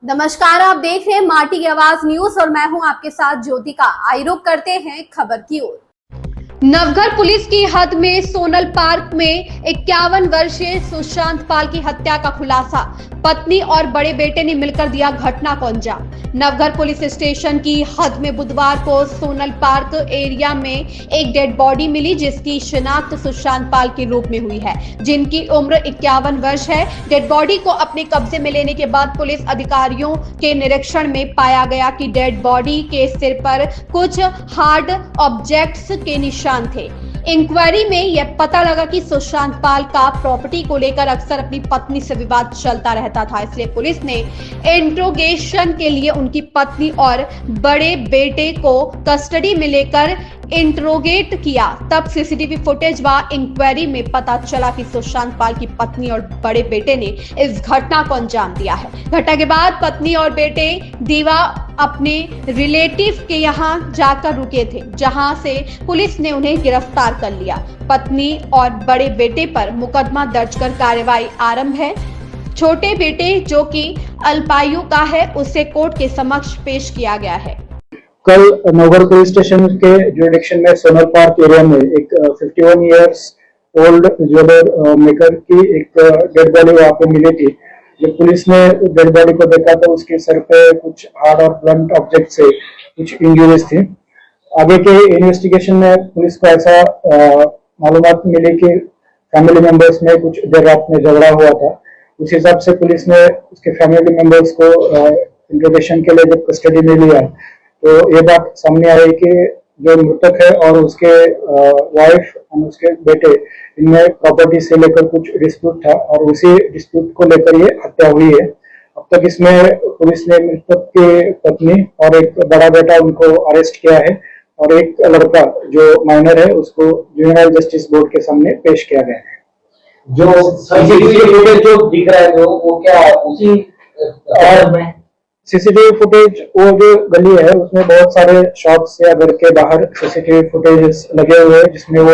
नमस्कार, आप देख रहे हैं माटी की आवाज न्यूज और मैं हूं आपके साथ ज्योतिका। आइए रुक करते हैं खबर की ओर। नवघर पुलिस की हद में सोनल पार्क में 51 वर्षीय सुशांत पाल की हत्या का खुलासा। पत्नी और बड़े बेटे ने मिलकर दिया घटना को अंजाम। नवघर पुलिस स्टेशन की हद में बुधवार को सोनल पार्क एरिया में एक डेड बॉडी मिली, जिसकी शिनाख्त सुशांत पाल के रूप में हुई है, जिनकी उम्र 51 वर्ष है। डेड बॉडी को अपने कब्जे में लेने के बाद पुलिस अधिकारियों के निरीक्षण में पाया गया कि डेड बॉडी के सिर पर कुछ हार्ड ऑब्जेक्ट्स के निशान थे। इंक्वायरी में यह पता लगा कि सुशांत पाल का प्रॉपर्टी को लेकर अक्सर अपनी पत्नी से विवाद चलता रहता था, इसलिए पुलिस ने इंट्रोगेशन के लिए उनकी पत्नी और बड़े बेटे को कस्टडी में लेकर इंट्रोगेट किया। तब सीसीटीवी फुटेज व इंक्वायरी में पता चला कि सुशांत पाल की पत्नी और बड़े बेटे ने इस घटना को अंजाम दिया है। घटना के बाद पत्नी और बेटे दीवा अपने रिलेटिव के यहां जाकर रुके थे, जहां से पुलिस ने उन्हें गिरफ्तार कर लिया। पत्नी और बड़े बेटे पर मुकदमा दर्ज कर कार्रवाई आरंभ है। छोटे बेटे जो कि अल्पायु का है, उसे कोर्ट के समक्ष पेश किया गया है। कल नवघर पुलिस स्टेशन के जुरिडिक्शन में सोनल पार्क एरिया में एक 51 इयर्स ओल्ड ज्वेलर मेकर की एक डेड बॉडी वहां पे मिली थी। जब पुलिस ने डेड बॉडी को देखा तो उसके सर पे कुछ हार्ड और ब्लंट ऑब्जेक्ट से कुछ इंजरीज थी। आगे के इन्वेस्टिगेशन में पुलिस को ऐसा मालूमात मिली कि फैमिली मेंबर्स में कुछ देर रात में झगड़ा हुआ था। उस हिसाब से पुलिस ने उसके फैमिली मेंबर्स को इंट्रोगेशन के लिए जब कस्टडी में लिया तो ये बात सामने आई कि जो मृतक है और उसके वाइफ और उसके बेटे, इनमें प्रॉपर्टी से लेकर कुछ डिस्प्यूट था और उसी डिस्प्यूट को लेकर ये हत्या हुई है। अब तक इसमें पुलिस ने मृतक की पत्नी और एक बड़ा बेटा उनको अरेस्ट किया है और एक लड़का जो माइनर है उसको जुवेनाइल जस्टिस बोर्ड के सामने पेश किया गया है। जो सीसीटीवी फुटेज जो दिख रहा है वो क्या उसी में सीसीटीवी फुटेज, वो जो गली है उसमें बहुत सारे शॉप्स या घर के बाहर सीसीटीवी फुटेज लगे हुए हैं, जिसमें वो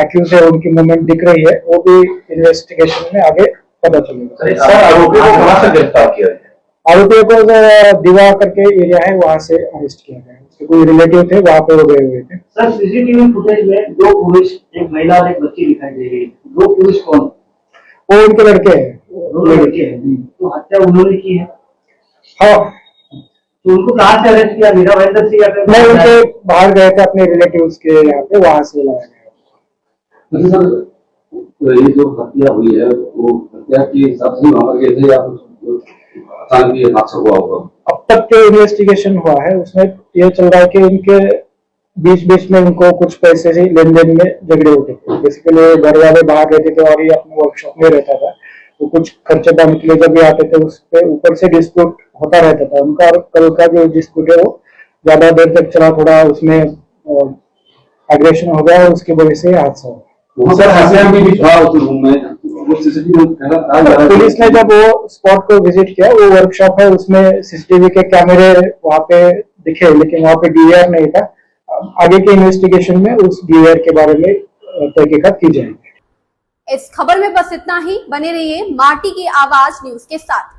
एक्यूज है उनकी मूवमेंट दिख रही है। वो भी इन्वेस्टिगेशन में आगे पता चलेगा। सर, आरोपी को कहां से गिरफ्तार किया है? आरोपियों को दीवा करके एरिया है वहां से अरेस्ट किया गया है। उसके कोई रिलेटिव थे, वहां पे वो गए हुए थे। सर, सीसीटीवी फुटेज में दो पुरुष, एक महिला और एक बच्ची दिखाई दे रही है। दो पुरुष कौन? वो उनके लड़के हैं। दोनों लड़के हैं। तो हत्या उन्होंने की है? हाँ। तो उनको कहाँ से अरेस्ट किया? मीरा भाईंदर से या फिर नहीं, उनके बाहर गए थे अपने रिलेटिव्स के यहाँ पे, वहां से लाया गया। सर, ये जो हत्या हुई है वो हत्या के हिसाब से मामला कैसे या अचानक हादसा हुआ होगा? अब तक जो इन्वेस्टिगेशन हुआ है उसमें ये चल रहा है कि इनके बीच में इनको कुछ पैसे से लेन देन में झगड़े होते थे। बेसिकली घर वाले बाहर रहते थे और ये अपने वर्कशॉप में रहता था, तो कुछ खर्चे पानी के लिए जब भी आते थे उस पे ऊपर से डिस्प्यूट होता रहता था उनका। कल का जो डिस्प्यूट है वो ज्यादा देर तक चला, थोड़ा उसमें एग्रेशन हो गया और उसकी वजह से हादसा हुआ। सर, हत्या भी था उस रूम में, वो सीसीटीवी पुलिस ने जब वो स्पॉट को विजिट किया, वो वर्कशॉप है उसमें सीसीटीवी के कैमरे वहां पे दिखे, लेकिन वहां पे डीवीआर नहीं था। आगे के इन्वेस्टिगेशन में उस डीवीआर के बारे में तहकीकात की जाएगी। इस खबर में बस इतना ही। बने रहिए माटी की आवाज न्यूज के साथ।